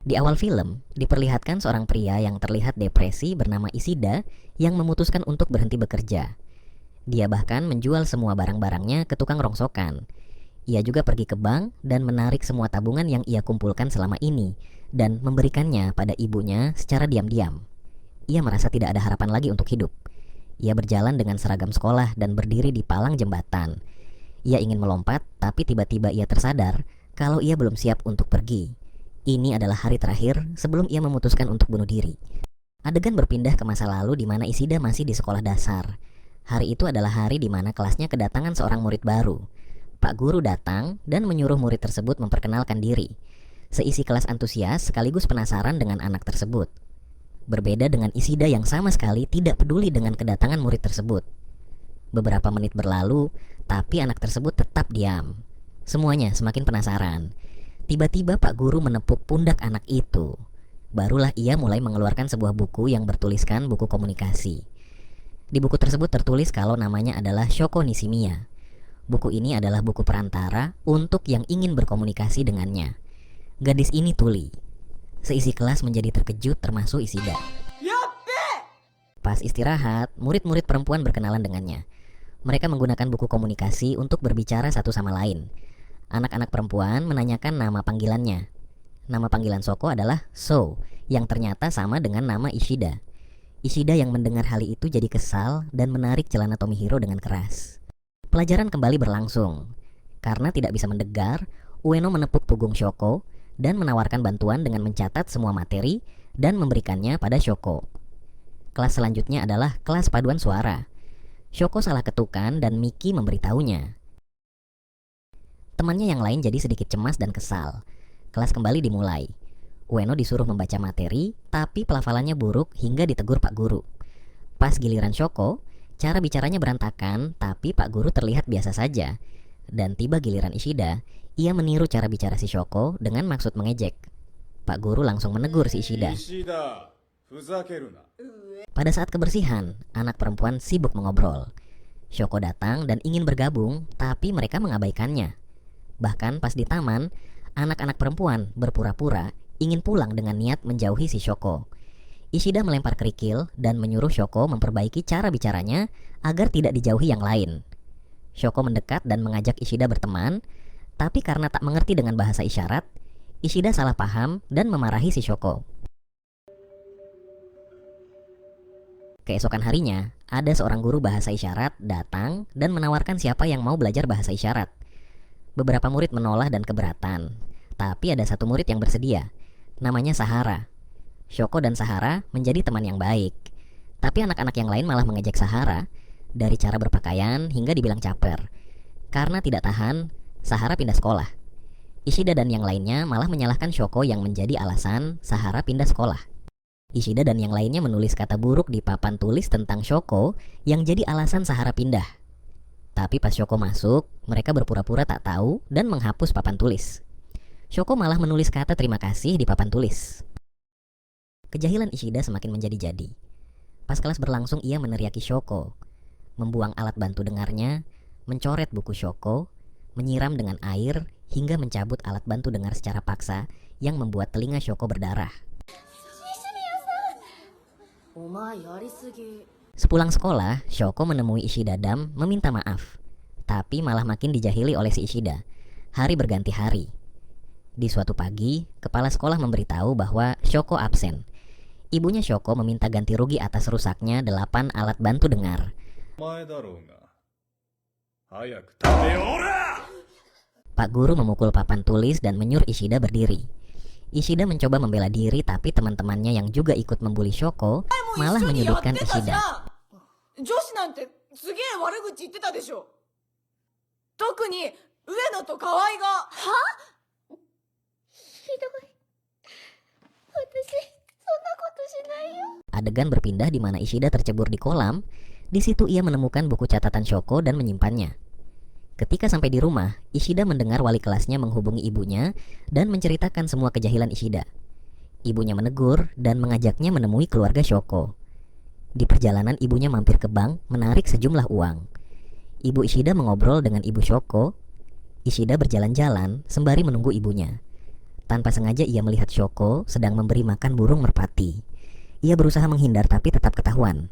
Di awal film, diperlihatkan seorang pria yang terlihat depresi bernama Ishida yang memutuskan untuk berhenti bekerja. Dia bahkan menjual semua barang-barangnya ke tukang rongsokan. Ia juga pergi ke bank dan menarik semua tabungan yang ia kumpulkan selama ini dan memberikannya pada ibunya secara diam-diam. Ia merasa tidak ada harapan lagi untuk hidup. Ia berjalan dengan seragam sekolah dan berdiri di palang jembatan. Ia ingin melompat, tapi tiba-tiba ia tersadar kalau ia belum siap untuk pergi. Ini adalah hari terakhir sebelum ia memutuskan untuk bunuh diri. Adegan berpindah ke masa lalu di mana Ishida masih di sekolah dasar. Hari itu adalah hari di mana kelasnya kedatangan seorang murid baru. Pak guru datang dan menyuruh murid tersebut memperkenalkan diri. Seisi kelas antusias sekaligus penasaran dengan anak tersebut. Berbeda dengan Ishida yang sama sekali tidak peduli dengan kedatangan murid tersebut. Beberapa menit berlalu, tapi anak tersebut tetap diam. Semuanya semakin penasaran. Tiba-tiba Pak Guru menepuk pundak anak itu. Barulah ia mulai mengeluarkan sebuah buku yang bertuliskan buku komunikasi. Di buku tersebut tertulis kalau namanya adalah Shoko Nishimiya. Buku ini adalah buku perantara untuk yang ingin berkomunikasi dengannya. Gadis ini tuli. Seisi kelas menjadi terkejut termasuk Ishida. Pas istirahat, murid-murid perempuan berkenalan dengannya. Mereka menggunakan buku komunikasi untuk berbicara satu sama lain. Anak-anak perempuan menanyakan nama panggilannya. Nama panggilan Shoko adalah So, yang ternyata sama dengan nama Ishida. Ishida yang mendengar hal itu jadi kesal dan menarik celana Tomihiro dengan keras. Pelajaran kembali berlangsung. Karena tidak bisa mendengar, Ueno menepuk punggung Shoko dan menawarkan bantuan dengan mencatat semua materi dan memberikannya pada Shoko. Kelas selanjutnya adalah kelas paduan suara. Shoko salah ketukan dan Miki memberitahunya. Temannya yang lain jadi sedikit cemas dan kesal. Kelas kembali dimulai. Ueno disuruh membaca materi, tapi pelafalannya buruk hingga ditegur Pak Guru. Pas giliran Shoko, cara bicaranya berantakan, tapi Pak Guru terlihat biasa saja. Dan tiba giliran Ishida, ia meniru cara bicara si Shoko dengan maksud mengejek. Pak Guru langsung menegur si Ishida. Pada saat kebersihan, anak perempuan sibuk mengobrol. Shoko datang dan ingin bergabung, tapi mereka mengabaikannya. Bahkan pas di taman, anak-anak perempuan berpura-pura ingin pulang dengan niat menjauhi si Shoko. Ishida melempar kerikil dan menyuruh Shoko memperbaiki cara bicaranya agar tidak dijauhi yang lain. Shoko mendekat dan mengajak Ishida berteman, tapi karena tak mengerti dengan bahasa isyarat, Ishida salah paham dan memarahi si Shoko. Keesokan harinya, ada seorang guru bahasa isyarat datang dan menawarkan siapa yang mau belajar bahasa isyarat. Beberapa murid menolak dan keberatan, tapi ada satu murid yang bersedia. Namanya Sahara. Shoko dan Sahara menjadi teman yang baik. Tapi anak-anak yang lain malah mengejek Sahara, dari cara berpakaian hingga dibilang caper. Karena tidak tahan, Sahara pindah sekolah. Ishida dan yang lainnya malah menyalahkan Shoko yang menjadi alasan Sahara pindah sekolah. Ishida dan yang lainnya menulis kata buruk di papan tulis tentang Shoko yang jadi alasan Sahara pindah. Tapi pas Shoko masuk, mereka berpura-pura tak tahu dan menghapus papan tulis. Shoko malah menulis kata terima kasih di papan tulis. Kejahilan Ishida semakin menjadi-jadi. Pas kelas berlangsung ia meneriaki Shoko, membuang alat bantu dengarnya, mencoret buku Shoko, menyiram dengan air, hingga mencabut alat bantu dengar secara paksa yang membuat telinga Shoko berdarah. Sepulang sekolah, Shoko menemui Ishida dan meminta maaf. Tapi malah makin dijahili oleh si Ishida. Hari berganti hari. Di suatu pagi, kepala sekolah memberitahu bahwa Shoko absen. Ibunya Shoko meminta ganti rugi atas rusaknya 8 alat bantu dengar. Pak Guru memukul papan tulis dan menyuruh Ishida berdiri. Ishida mencoba membela diri, tapi teman-temannya yang juga ikut membuli Shoko malah menyudutkan Ishida. Adegan berpindah di mana Ishida tercebur di kolam. Di situ ia menemukan buku catatan Shoko dan menyimpannya. Ketika sampai di rumah, Ishida mendengar wali kelasnya menghubungi ibunya dan menceritakan semua kejahilan Ishida. Ibunya menegur dan mengajaknya menemui keluarga Shoko. Di perjalanan ibunya mampir ke bank menarik sejumlah uang. Ibu Ishida mengobrol dengan ibu Shoko. Ishida berjalan-jalan sembari menunggu ibunya. Tanpa sengaja ia melihat Shoko sedang memberi makan burung merpati. Ia berusaha menghindar tapi tetap ketahuan.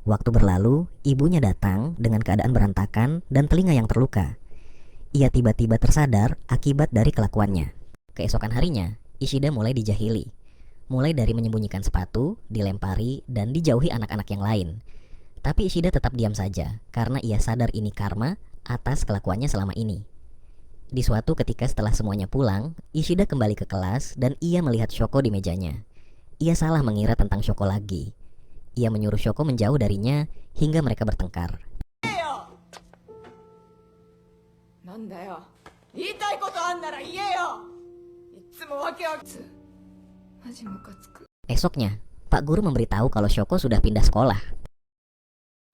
Waktu berlalu, ibunya datang dengan keadaan berantakan dan telinga yang terluka. Ia tiba-tiba tersadar akibat dari kelakuannya. Keesokan harinya, Ishida mulai dijahili. Mulai dari menyembunyikan sepatu, dilempari, dan dijauhi anak-anak yang lain. Tapi Ishida tetap diam saja karena ia sadar ini karma atas kelakuannya selama ini. Di suatu ketika setelah semuanya pulang, Ishida kembali ke kelas dan ia melihat Shoko di mejanya. Ia salah mengira tentang Shoko lagi. Ia menyuruh Shoko menjauh darinya hingga mereka bertengkar. Esoknya, Pak Guru memberitahu kalau Shoko sudah pindah sekolah.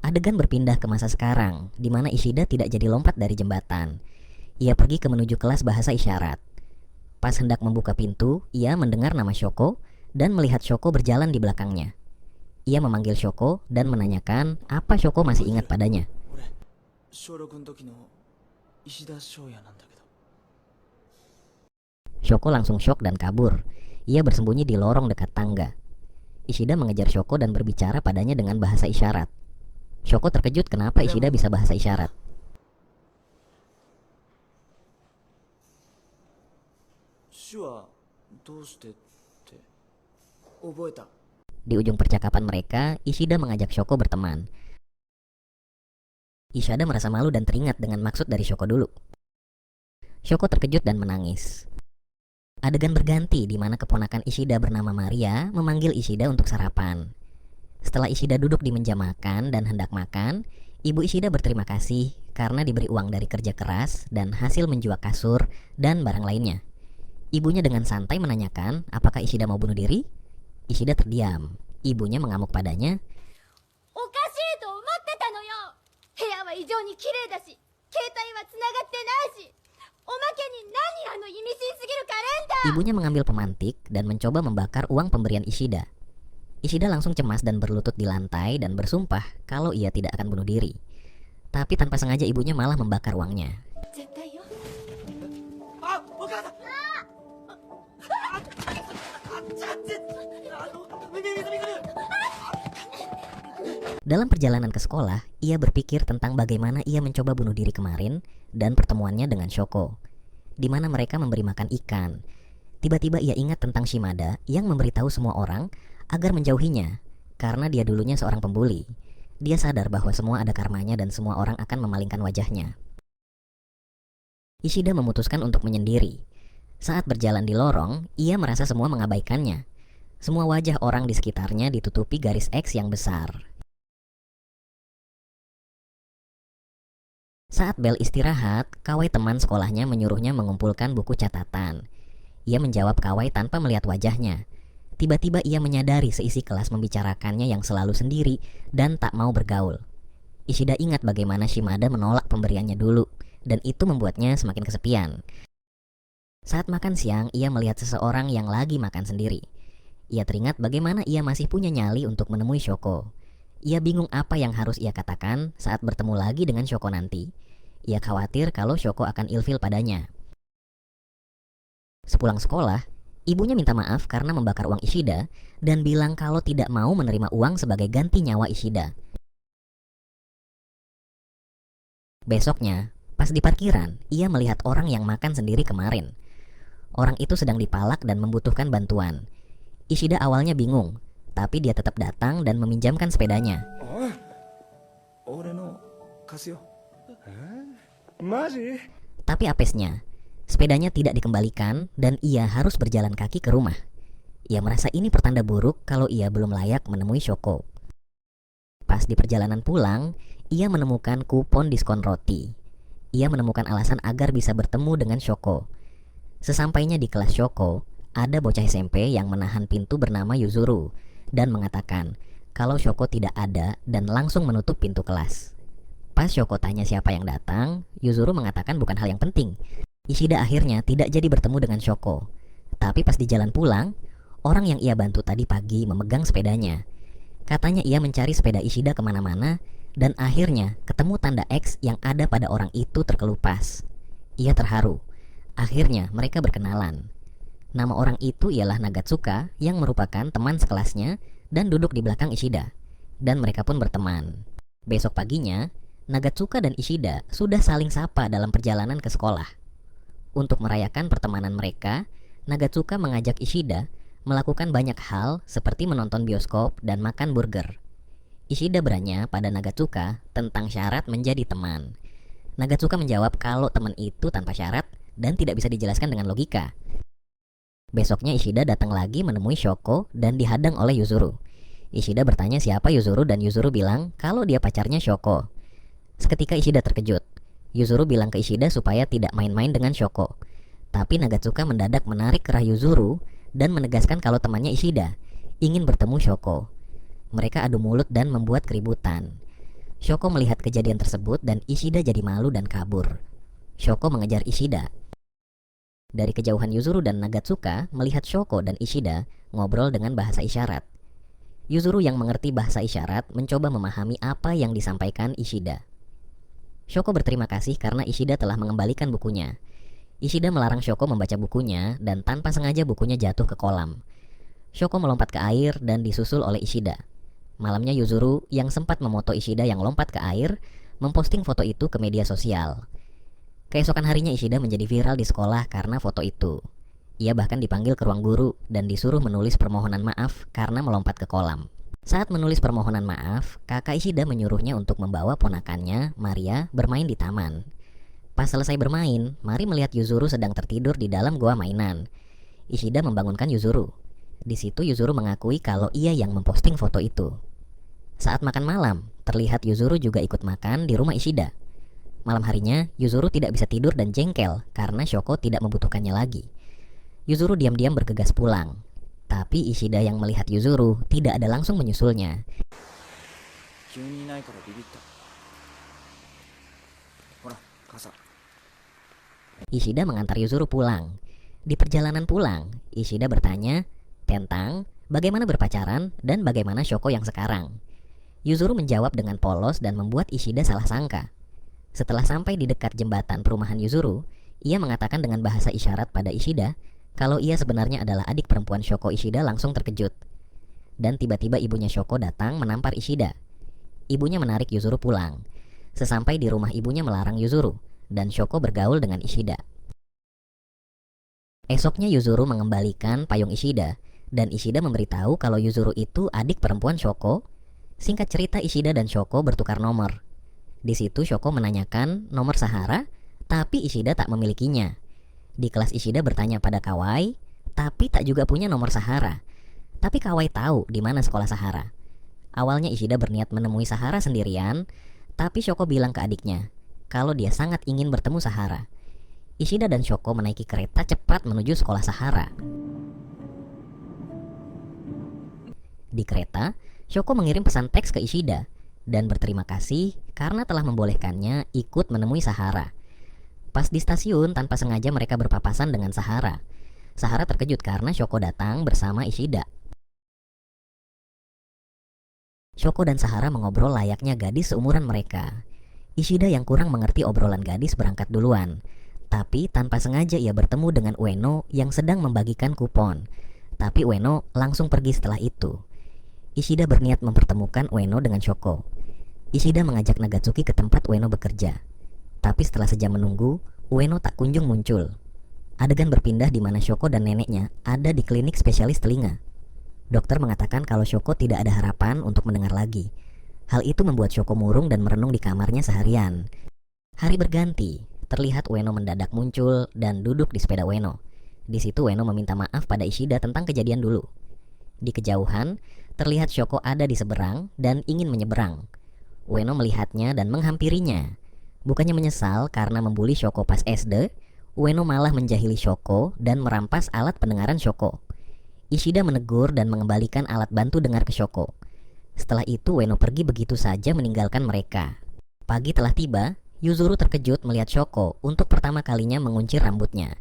Adegan berpindah ke masa sekarang, di mana Ishida tidak jadi lompat dari jembatan. Ia pergi ke menuju kelas bahasa isyarat. Pas hendak membuka pintu, ia mendengar nama Shoko dan melihat Shoko berjalan di belakangnya. Ia memanggil Shoko dan menanyakan apa Shoko masih ingat padanya. Shoko langsung syok dan kabur. Ia bersembunyi di lorong dekat tangga. Ishida mengejar Shoko dan berbicara padanya dengan bahasa isyarat. Shoko terkejut kenapa Ishida bisa bahasa isyarat. Di ujung percakapan mereka, Ishida mengajak Shoko berteman. Ishida merasa malu dan teringat dengan maksud dari Shoko dulu. Shoko terkejut dan menangis. Adegan berganti di mana keponakan Ishida bernama Maria memanggil Ishida untuk sarapan. Setelah Ishida duduk di meja makan dan hendak makan, ibu Ishida berterima kasih karena diberi uang dari kerja keras dan hasil menjual kasur dan barang lainnya. Ibunya dengan santai menanyakan apakah Ishida mau bunuh diri. Ishida terdiam. Ibunya mengamuk padanya. Ibunya mengambil pemantik dan mencoba membakar uang pemberian Ishida. Ishida langsung cemas dan berlutut di lantai dan bersumpah kalau ia tidak akan bunuh diri. Tapi tanpa sengaja ibunya malah membakar uangnya. Dalam perjalanan ke sekolah, ia berpikir tentang bagaimana ia mencoba bunuh diri kemarin dan pertemuannya dengan Shoko, di mana mereka memberi makan ikan. Tiba-tiba ia ingat tentang Shimada yang memberitahu semua orang agar menjauhinya karena dia dulunya seorang pembuli. Dia sadar bahwa semua ada karmanya dan semua orang akan memalingkan wajahnya. Ishida memutuskan untuk menyendiri. Saat berjalan di lorong, ia merasa semua mengabaikannya. Semua wajah orang di sekitarnya ditutupi garis X yang besar. Saat bel istirahat, Kawai teman sekolahnya menyuruhnya mengumpulkan buku catatan. Ia menjawab Kawai tanpa melihat wajahnya. Tiba-tiba ia menyadari seisi kelas membicarakannya yang selalu sendiri dan tak mau bergaul. Ishida ingat bagaimana Shimada menolak pemberiannya dulu, dan itu membuatnya semakin kesepian. Saat makan siang, ia melihat seseorang yang lagi makan sendiri. Ia teringat bagaimana ia masih punya nyali untuk menemui Shoko. Ia bingung apa yang harus ia katakan saat bertemu lagi dengan Shoko nanti. Ia khawatir kalau Shoko akan ilfil padanya. Sepulang sekolah, ibunya minta maaf karena membakar uang Ishida dan bilang kalau tidak mau menerima uang sebagai ganti nyawa Ishida. Besoknya, pas di parkiran, ia melihat orang yang makan sendiri kemarin. Orang itu sedang dipalak dan membutuhkan bantuan. Ishida awalnya bingung, tapi dia tetap datang dan meminjamkan sepedanya. Tapi apesnya, sepedanya tidak dikembalikan dan ia harus berjalan kaki ke rumah. Ia merasa ini pertanda buruk kalau ia belum layak menemui Shoko. Pas di perjalanan pulang, ia menemukan kupon diskon roti. Ia menemukan alasan agar bisa bertemu dengan Shoko. Sesampainya di kelas Shoko, ada bocah SMP yang menahan pintu bernama Yuzuru dan mengatakan kalau Shoko tidak ada dan langsung menutup pintu kelas. Pas Shoko tanya siapa yang datang, Yuzuru mengatakan bukan hal yang penting. Ishida akhirnya tidak jadi bertemu dengan Shoko. Tapi pas di jalan pulang, orang yang ia bantu tadi pagi memegang sepedanya. Katanya ia mencari sepeda Ishida kemana-mana dan akhirnya ketemu tanda X yang ada pada orang itu terkelupas. Ia terharu. Akhirnya mereka berkenalan. Nama orang itu ialah Nagatsuka yang merupakan teman sekelasnya dan duduk di belakang Ishida. Dan mereka pun berteman. Besok paginya, Nagatsuka dan Ishida sudah saling sapa dalam perjalanan ke sekolah. Untuk merayakan pertemanan mereka, Nagatsuka mengajak Ishida melakukan banyak hal seperti menonton bioskop dan makan burger. Ishida beranya pada Nagatsuka tentang syarat menjadi teman. Nagatsuka menjawab kalau teman itu tanpa syarat dan tidak bisa dijelaskan dengan logika. Besoknya Ishida datang lagi menemui Shoko dan dihadang oleh Yuzuru. Ishida bertanya siapa Yuzuru dan Yuzuru bilang kalau dia pacarnya Shoko. Seketika Ishida terkejut. Yuzuru bilang ke Ishida supaya tidak main-main dengan Shoko. Tapi Nagatsuka mendadak menarik kerah Yuzuru dan menegaskan kalau temannya Ishida ingin bertemu Shoko. Mereka adu mulut dan membuat keributan. Shoko melihat kejadian tersebut dan Ishida jadi malu dan kabur. Shoko mengejar Ishida. Dari kejauhan Yuzuru dan Nagatsuka melihat Shoko dan Ishida ngobrol dengan bahasa isyarat. Yuzuru yang mengerti bahasa isyarat mencoba memahami apa yang disampaikan Ishida. Shoko berterima kasih karena Ishida telah mengembalikan bukunya. Ishida melarang Shoko membaca bukunya dan tanpa sengaja bukunya jatuh ke kolam. Shoko melompat ke air dan disusul oleh Ishida. Malamnya Yuzuru yang sempat memoto Ishida yang lompat ke air memposting foto itu ke media sosial. Keesokan harinya Ishida menjadi viral di sekolah karena foto itu. Ia bahkan dipanggil ke ruang guru dan disuruh menulis permohonan maaf karena melompat ke kolam. Saat menulis permohonan maaf, kakak Ishida menyuruhnya untuk membawa ponakannya, Maria, bermain di taman. Pas selesai bermain, Mari melihat Yuzuru sedang tertidur di dalam goa mainan. Ishida membangunkan Yuzuru. Di situ Yuzuru mengakui kalau ia yang memposting foto itu. Saat makan malam, terlihat Yuzuru juga ikut makan di rumah Ishida. Malam harinya, Yuzuru tidak bisa tidur dan jengkel karena Shoko tidak membutuhkannya lagi. Yuzuru diam-diam bergegas pulang. Tapi Ishida yang melihat Yuzuru tidak ada langsung menyusulnya. Ishida mengantar Yuzuru pulang. Di perjalanan pulang, Ishida bertanya tentang bagaimana berpacaran dan bagaimana Shoko yang sekarang. Yuzuru menjawab dengan polos dan membuat Ishida salah sangka. Setelah sampai di dekat jembatan perumahan Yuzuru, ia mengatakan dengan bahasa isyarat pada Ishida kalau ia sebenarnya adalah adik perempuan Shoko. Ishida langsung terkejut. Dan tiba-tiba ibunya Shoko datang menampar Ishida. Ibunya menarik Yuzuru pulang. Sesampai di rumah ibunya melarang Yuzuru, dan Shoko bergaul dengan Ishida. Esoknya Yuzuru mengembalikan payung Ishida, dan Ishida memberitahu kalau Yuzuru itu adik perempuan Shoko. Singkat cerita Ishida dan Shoko bertukar nomor. Di situ Shoko menanyakan nomor Sahara, tapi Ishida tak memilikinya. Di kelas Ishida bertanya pada Kawai, tapi tak juga punya nomor Sahara. Tapi Kawai tahu di mana sekolah Sahara. Awalnya Ishida berniat menemui Sahara sendirian, tapi Shoko bilang ke adiknya kalau dia sangat ingin bertemu Sahara. Ishida dan Shoko menaiki kereta cepat menuju sekolah Sahara. Di kereta, Shoko mengirim pesan teks ke Ishida dan berterima kasih karena telah membolehkannya ikut menemui Sahara. Pas di stasiun, tanpa sengaja mereka berpapasan dengan Sahara. Sahara terkejut karena Shoko datang bersama Ishida. Shoko dan Sahara mengobrol layaknya gadis seumuran mereka. Ishida yang kurang mengerti obrolan gadis berangkat duluan. Tapi tanpa sengaja ia bertemu dengan Ueno yang sedang membagikan kupon. Tapi Ueno langsung pergi setelah itu. Ishida berniat mempertemukan Ueno dengan Shoko. Ishida mengajak Nagatsuki ke tempat Ueno bekerja. Tapi setelah sejam menunggu, Ueno tak kunjung muncul. Adegan berpindah di mana Shoko dan neneknya ada di klinik spesialis telinga. Dokter mengatakan kalau Shoko tidak ada harapan untuk mendengar lagi. Hal itu membuat Shoko murung dan merenung di kamarnya seharian. Hari berganti, terlihat Ueno mendadak muncul dan duduk di sepeda Ueno. Di situ Ueno meminta maaf pada Ishida tentang kejadian dulu. Di kejauhan, terlihat Shoko ada di seberang dan ingin menyeberang. Ueno melihatnya dan menghampirinya. Bukannya menyesal karena membuli Shoko pas SD, Ueno malah menjahili Shoko dan merampas alat pendengaran Shoko. Ishida menegur dan mengembalikan alat bantu dengar ke Shoko. Setelah itu Ueno pergi begitu saja meninggalkan mereka. Pagi telah tiba, Yuzuru terkejut melihat Shoko untuk pertama kalinya menguncir rambutnya.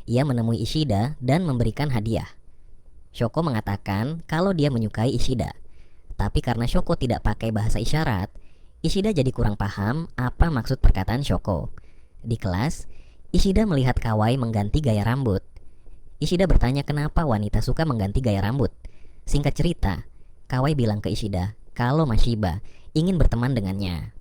Ia menemui Ishida dan memberikan hadiah. Shoko mengatakan kalau dia menyukai Ishida. Tapi karena Shoko tidak pakai bahasa isyarat, Ishida jadi kurang paham apa maksud perkataan Shoko. Di kelas, Ishida melihat Kawai mengganti gaya rambut. Ishida bertanya kenapa wanita suka mengganti gaya rambut. Singkat cerita, Kawai bilang ke Ishida kalau Mashiba ingin berteman dengannya.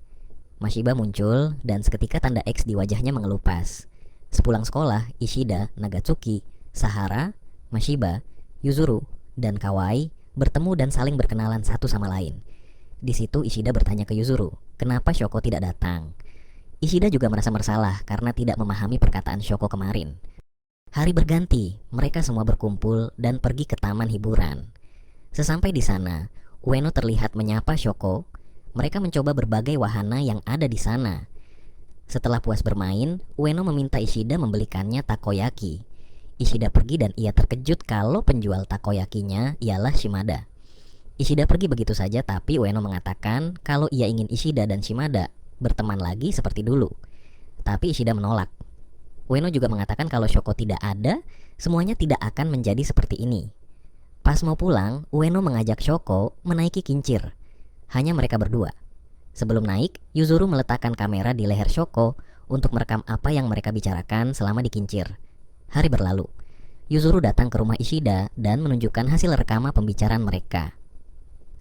Mashiba muncul dan seketika tanda X di wajahnya mengelupas. Sepulang sekolah, Ishida, Nagatsuki, Sahara, Mashiba, Yuzuru, dan Kawai bertemu dan saling berkenalan satu sama lain. Di situ Ishida bertanya ke Yuzuru, kenapa Shoko tidak datang? Ishida juga merasa bersalah karena tidak memahami perkataan Shoko kemarin. Hari berganti, mereka semua berkumpul dan pergi ke taman hiburan. Sesampai di sana, Ueno terlihat menyapa Shoko. Mereka mencoba berbagai wahana yang ada di sana. Setelah puas bermain, Ueno meminta Ishida membelikannya takoyaki. Ishida pergi dan ia terkejut kalau penjual takoyakinya ialah Shimada. Ishida pergi begitu saja, tapi Ueno mengatakan kalau ia ingin Ishida dan Shimada berteman lagi seperti dulu. Tapi Ishida menolak. Ueno juga mengatakan kalau Shoko tidak ada, semuanya tidak akan menjadi seperti ini. Pas mau pulang, Ueno mengajak Shoko menaiki kincir. Hanya mereka berdua. Sebelum naik, Yuzuru meletakkan kamera di leher Shoko untuk merekam apa yang mereka bicarakan selama di kincir. Hari berlalu. Yuzuru datang ke rumah Ishida dan menunjukkan hasil rekaman pembicaraan mereka.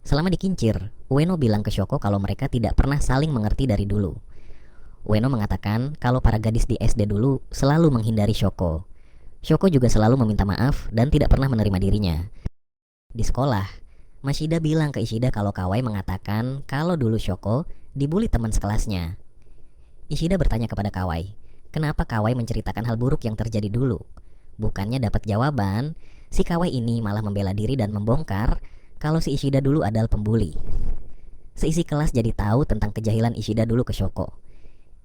Selama di kincir, Ueno bilang ke Shoko kalau mereka tidak pernah saling mengerti dari dulu. Ueno mengatakan kalau para gadis di SD dulu selalu menghindari Shoko. Shoko juga selalu meminta maaf dan tidak pernah menerima dirinya. Di sekolah, Mashida bilang ke Ishida kalau Kawai mengatakan kalau dulu Shoko dibully teman sekelasnya. Ishida bertanya kepada Kawai, kenapa Kawai menceritakan hal buruk yang terjadi dulu? Bukannya dapat jawaban, si Kawai ini malah membela diri dan membongkar kalau si Ishida dulu adalah pembuli. Seisi kelas jadi tahu tentang kejahilan Ishida dulu ke Shoko.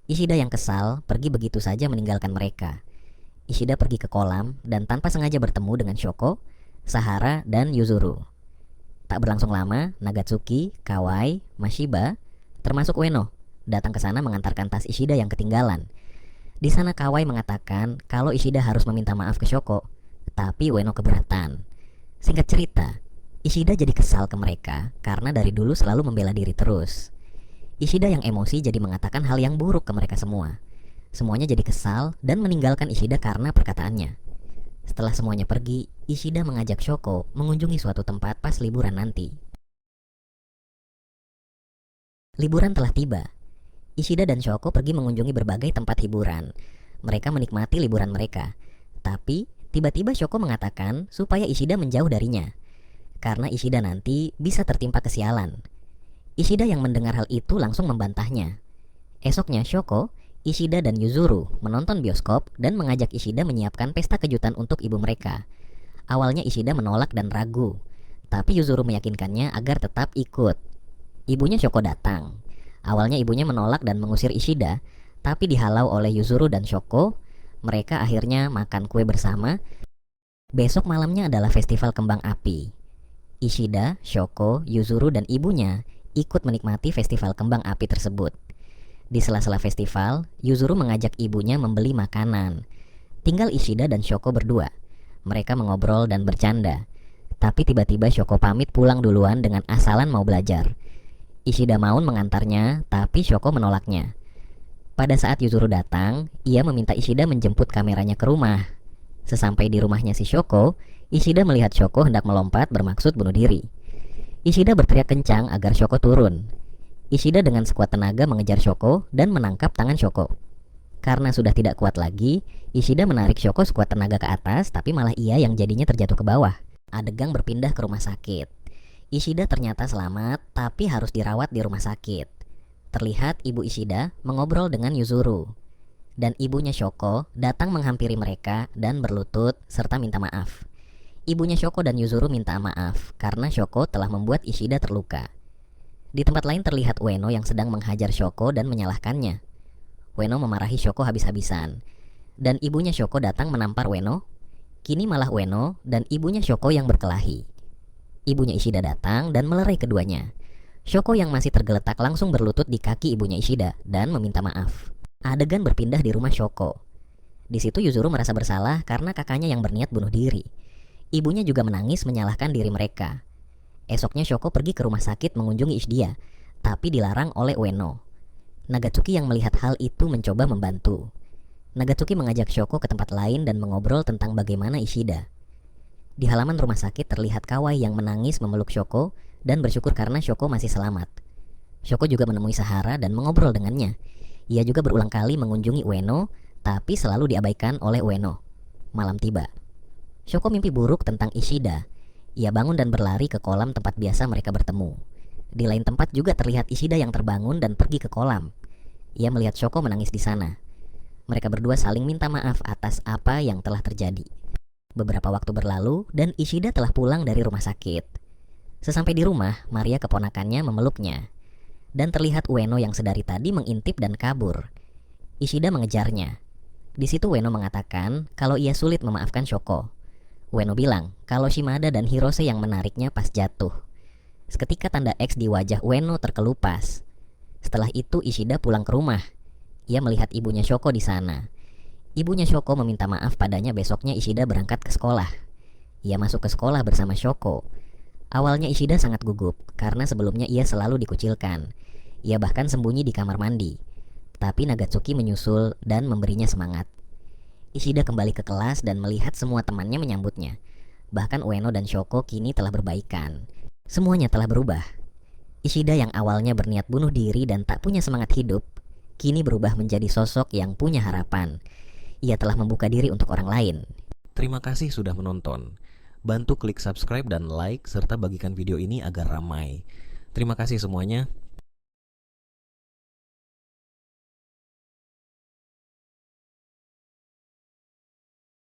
Ishida yang kesal pergi begitu saja meninggalkan mereka. Ishida pergi ke kolam dan tanpa sengaja bertemu dengan Shoko, Sahara, dan Yuzuru. Tak berlangsung lama, Nagatsuki, Kawai, Mashiba, termasuk Ueno, datang ke sana mengantarkan tas Ishida yang ketinggalan. Di sana Kawai mengatakan kalau Ishida harus meminta maaf ke Shoko, tapi Ueno keberatan. Singkat cerita, Ishida jadi kesal ke mereka karena dari dulu selalu membela diri terus. Ishida yang emosi jadi mengatakan hal yang buruk ke mereka semua. Semuanya jadi kesal dan meninggalkan Ishida karena perkataannya. Setelah semuanya pergi, Ishida mengajak Shoko mengunjungi suatu tempat pas liburan nanti. Liburan telah tiba. Ishida dan Shoko pergi mengunjungi berbagai tempat hiburan. Mereka menikmati liburan mereka. Tapi, tiba-tiba Shoko mengatakan supaya Ishida menjauh darinya. Karena Ishida nanti bisa tertimpa kesialan. Ishida yang mendengar hal itu langsung membantahnya. Esoknya Shoko, Ishida dan Yuzuru menonton bioskop dan mengajak Ishida menyiapkan pesta kejutan untuk ibu mereka. Awalnya Ishida menolak dan ragu, tapi Yuzuru meyakinkannya agar tetap ikut. Ibunya Shoko datang. Awalnya ibunya menolak dan mengusir Ishida, tapi dihalau oleh Yuzuru dan Shoko. Mereka akhirnya makan kue bersama. Besok malamnya adalah festival kembang api. Ishida, Shoko, Yuzuru, dan ibunya ikut menikmati festival kembang api tersebut. Di sela-sela festival, Yuzuru mengajak ibunya membeli makanan. Tinggal Ishida dan Shoko berdua. Mereka mengobrol dan bercanda. Tapi tiba-tiba Shoko pamit pulang duluan dengan asalan mau belajar. Ishida mau mengantarnya, tapi Shoko menolaknya. Pada saat Yuzuru datang, ia meminta Ishida menjemput kameranya ke rumah. Sesampai di rumahnya si Shoko, Ishida melihat Shoko hendak melompat bermaksud bunuh diri. Ishida berteriak kencang agar Shoko turun. Ishida dengan sekuat tenaga mengejar Shoko dan menangkap tangan Shoko. Karena sudah tidak kuat lagi, Ishida menarik Shoko sekuat tenaga ke atas, tapi malah ia yang jadinya terjatuh ke bawah. Adegang berpindah ke rumah sakit. Ishida ternyata selamat, tapi harus dirawat di rumah sakit. Terlihat ibu Ishida mengobrol dengan Yuzuru. Dan ibunya Shoko datang menghampiri mereka dan berlutut serta minta maaf. Ibunya Shoko dan Yuzuru minta maaf karena Shoko telah membuat Ishida terluka. Di tempat lain terlihat Ueno yang sedang menghajar Shoko dan menyalahkannya. Ueno memarahi Shoko habis-habisan. Dan ibunya Shoko datang menampar Ueno. Kini malah Ueno dan ibunya Shoko yang berkelahi. Ibunya Ishida datang dan melerai keduanya. Shoko yang masih tergeletak langsung berlutut di kaki ibunya Ishida dan meminta maaf. Adegan berpindah di rumah Shoko. Di situ Yuzuru merasa bersalah karena kakaknya yang berniat bunuh diri. Ibunya juga menangis menyalahkan diri mereka. Esoknya Shoko pergi ke rumah sakit mengunjungi Ishida, tapi dilarang oleh Ueno. Nagatsuki yang melihat hal itu mencoba membantu. Nagatsuki mengajak Shoko ke tempat lain dan mengobrol tentang bagaimana Ishida. Di halaman rumah sakit terlihat Kawai yang menangis memeluk Shoko dan bersyukur karena Shoko masih selamat. Shoko juga menemui Sahara dan mengobrol dengannya. Ia juga berulang kali mengunjungi Ueno, tapi selalu diabaikan oleh Ueno. Malam tiba. Shoko mimpi buruk tentang Ishida. Ia bangun dan berlari ke kolam tempat biasa mereka bertemu. Di lain tempat juga terlihat Ishida yang terbangun dan pergi ke kolam. Ia melihat Shoko menangis di sana. Mereka berdua saling minta maaf atas apa yang telah terjadi. Beberapa waktu berlalu dan Ishida telah pulang dari rumah sakit. Sesampai di rumah, Maria keponakannya memeluknya. Dan terlihat Ueno yang sedari tadi mengintip dan kabur. Ishida mengejarnya. Di situ Ueno mengatakan kalau ia sulit memaafkan Shoko. Ueno bilang kalau Shimada dan Hirose yang menariknya pas jatuh. Seketika tanda X di wajah Ueno terkelupas. Setelah itu Ishida pulang ke rumah. Ia melihat ibunya Shoko di sana. Ibunya Shoko meminta maaf padanya besoknya Ishida berangkat ke sekolah. Ia masuk ke sekolah bersama Shoko. Awalnya Ishida sangat gugup karena sebelumnya ia selalu dikucilkan. Ia bahkan sembunyi di kamar mandi. Tapi Nagatsuki menyusul dan memberinya semangat. Ishida kembali ke kelas dan melihat semua temannya menyambutnya. Bahkan Ueno dan Shoko kini telah berbaikan. Semuanya telah berubah. Ishida yang awalnya berniat bunuh diri dan tak punya semangat hidup, kini berubah menjadi sosok yang punya harapan. Ia telah membuka diri untuk orang lain. Terima kasih sudah menonton. Bantu klik subscribe dan like serta bagikan video ini agar ramai. Terima kasih semuanya.